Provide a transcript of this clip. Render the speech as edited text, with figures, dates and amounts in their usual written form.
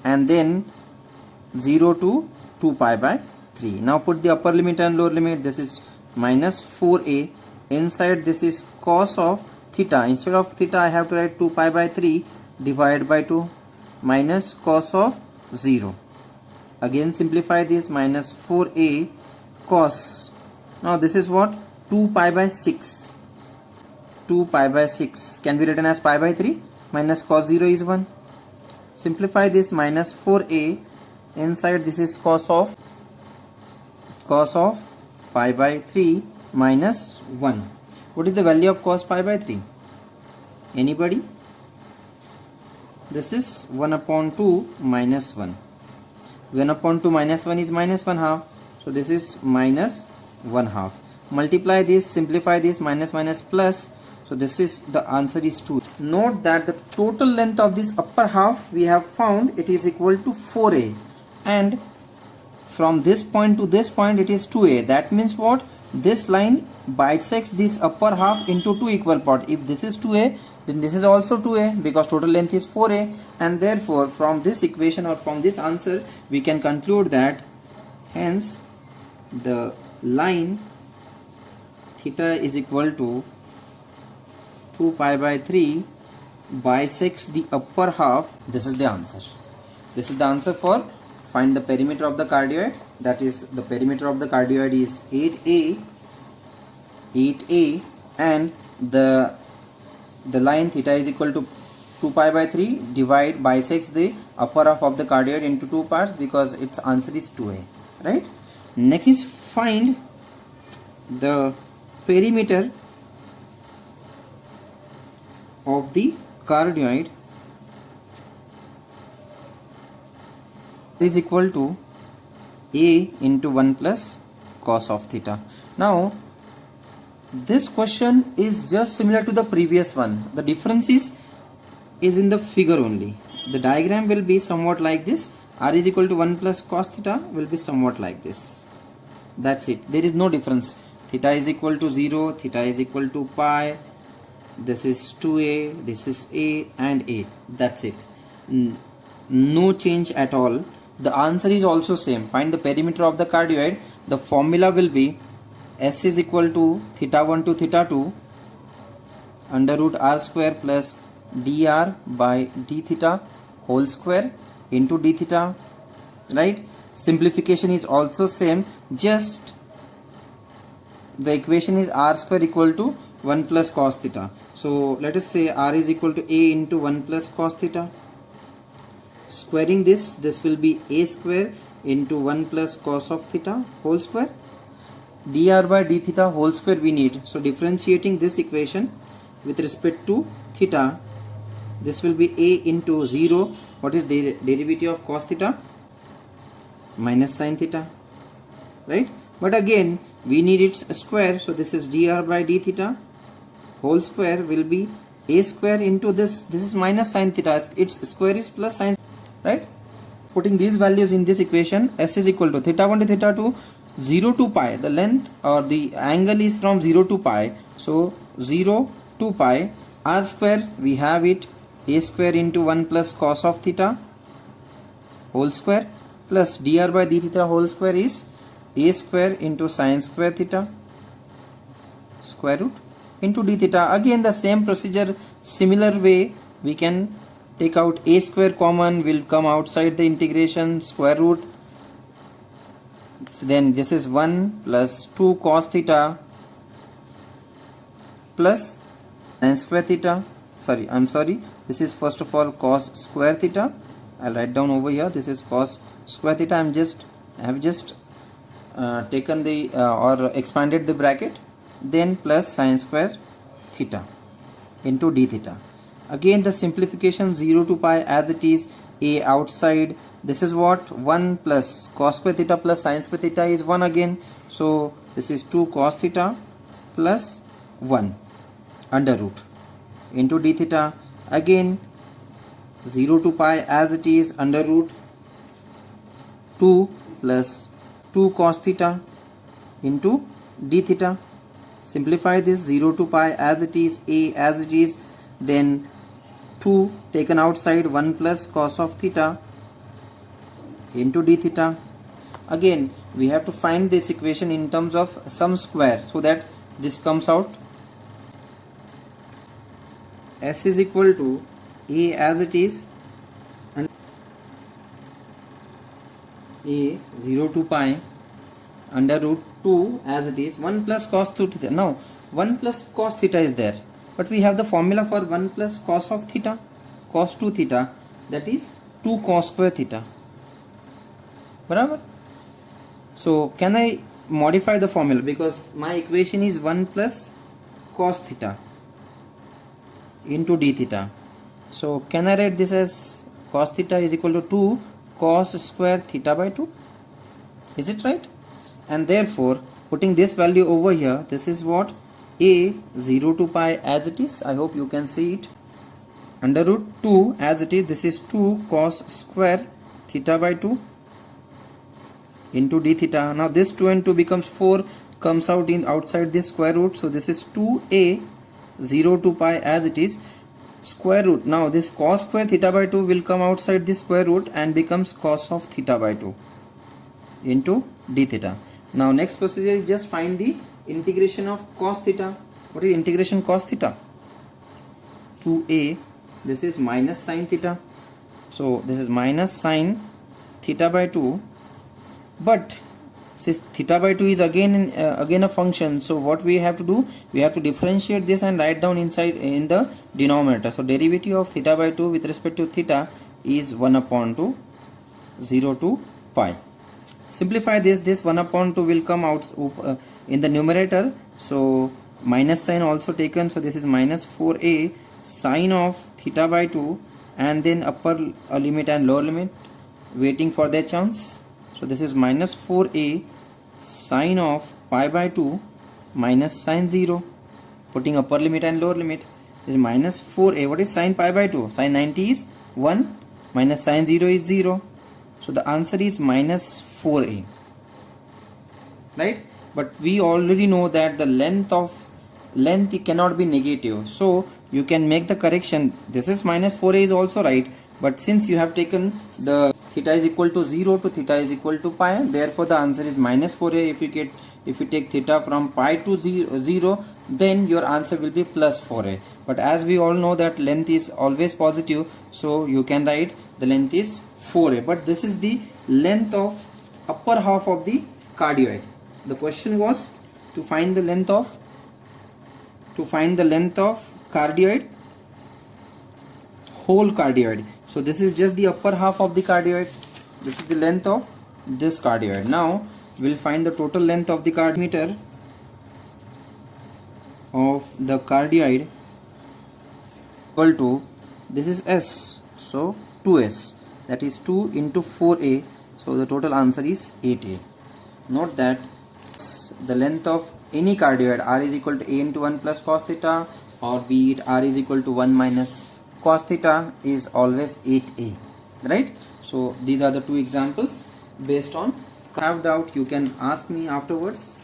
and then 0 to 2 pi by 3. Now put the upper limit and lower limit. This is minus 4a. Inside this is cos of theta. Instead of theta I have to write 2 pi by 3 divided by 2 minus cos of 0. Again simplify this, minus 4a cos. Now this is what? 2 pi by 6. 2 pi by 6 can be written as pi by 3. Minus cos 0 is 1. Simplify this, minus 4a. Inside this is cos of pi by 3 minus 1. What is the value of cos pi by 3? Anybody? This is 1 upon 2 minus 1. 1 upon 2 minus 1 is minus 1 half. So this is minus 1 half. Multiply this, simplify this, minus minus plus. So this is, the answer is 2. Note that the total length of this upper half we have found, it is equal to 4a. And from this point to this point it is 2a. That means what? This line bisects this upper half into two equal parts. If this is 2a, then this is also 2a, because total length is 4a, and therefore from this equation or from this answer we can conclude that hence the line theta is equal to 2 pi by 3 bisects the upper half. This is the answer. This is the answer for find the perimeter of the cardioid. That is, the perimeter of the cardioid is 8a, and the line theta is equal to 2 pi by 3 bisects the upper half of the cardioid into two parts, because its answer is 2a, right? Next is find the perimeter of the cardioid is equal to a into 1 plus cos of theta. Now this question is just similar to the previous one. The difference is in the figure only. The diagram will be somewhat like this. R is equal to 1 plus cos theta will be somewhat like this. That's it. There is no difference. Theta is equal to 0, theta is equal to pi. This is 2a, this is a and a. That's it. No change at all. The answer is also same. Find the perimeter of the cardioid. The formula will be S is equal to theta 1 to theta 2 under root r square plus dr by d theta whole square into d theta, right? Simplification is also same. Just the equation is r square equal to 1 plus cos theta. So let us say r is equal to a into 1 plus cos theta. Squaring this will be a square into 1 plus cos of theta whole square. Dr by d theta whole square we need. So differentiating this equation with respect to theta, this will be a into 0. What is the derivative of cos theta? Minus sin theta, right? But again we need its square. So this is dr by d theta whole square will be a square into this. This is minus sin theta. Its square is plus sin, right? Putting these values in this equation, S is equal to theta 1 to theta 2, 0 to pi. The length or the angle is from 0 to pi. So 0 to pi, r square we have it, a square into 1 plus cos of theta whole square plus dr by d theta whole square is a square into sin square theta square root into d theta. Again the same procedure, similar way we can take out a square common, will come outside the integration, square root. Then this is 1 plus 2 cos theta plus sin square theta. This is first of all cos square theta. I'll write down over here. This is cos square theta. I have just taken the or expanded the bracket. Then plus sin square theta into d theta. Again the simplification, 0 to pi as it is, a outside. This is what? 1 plus cos square theta plus sin square theta is 1 again. So this is 2 cos theta plus 1 under root into d theta. Again 0 to pi as it is, under root 2 plus 2 cos theta into d theta. Simplify this, 0 to pi as it is, a as it is, then 2 taken outside, 1 plus cos of theta into d theta. Again we have to find this equation in terms of sum square so that this comes out. S is equal to A as it is, and A 0 to pi under root 2 as it is, 1 plus cos 2 theta. Now 1 plus cos theta is there, but we have the formula for 1 plus cos of theta, cos 2 theta, that is 2 cos square theta. Barabar? So can I modify the formula, because my equation is 1 plus cos theta into d theta. So can I write this as cos theta is equal to 2 cos square theta by 2? Is it right? And therefore putting this value over here, this is what A 0 to pi as it is. I hope you can see it. Under root 2 as it is, this is 2 cos square theta by 2 into d theta. Now this 2 and 2 becomes 4, comes out in outside this square root. So this is 2a 0 to pi as it is square root. Now this cos square theta by 2 will come outside this square root and becomes cos of theta by 2 into d theta. Now next procedure is just find the integration of cos theta. What is integration cos theta? 2a, this is minus sin theta. So this is minus sin theta by 2, but since theta by 2 is again a function, so what we have to do, we have to differentiate this and write down inside in the denominator. So derivative of theta by 2 with respect to theta is 1 upon 2 0 to pi. Simplify this 1 upon 2 will come out in the numerator, so minus sign also taken, so this is minus 4a sine of theta by 2, and then upper limit and lower limit waiting for their chance. So this is minus 4a sine of pi by 2 minus sine 0, putting upper limit and lower limit. This is minus 4a. What is sine pi by 2? Sine 90 is 1 minus sine 0 is 0. So the answer is minus 4a. Right? But we already know that the length cannot be negative. So you can make the correction. This is minus 4a is also right. But since you have taken the theta is equal to 0 to theta is equal to pi, therefore the answer is minus 4a. If you take theta from pi to 0, then your answer will be plus 4a. But as we all know that length is always positive, so you can write the length is 4a. But this is the length of upper half of the cardioid. The question was to find the length of cardioid, whole cardioid. So this is just the upper half of the cardioid. This is the length of this cardioid. Now we'll find the total length of the cardioid equal to, this is s, so 2s, that is 2 into 4a, so the total answer is 8a. Note that the length of any cardioid, r is equal to a into 1 plus cos theta, or be it r is equal to 1 minus cos theta, is always 8a. Right? So these are the two examples. Based on have doubt, you can ask me afterwards.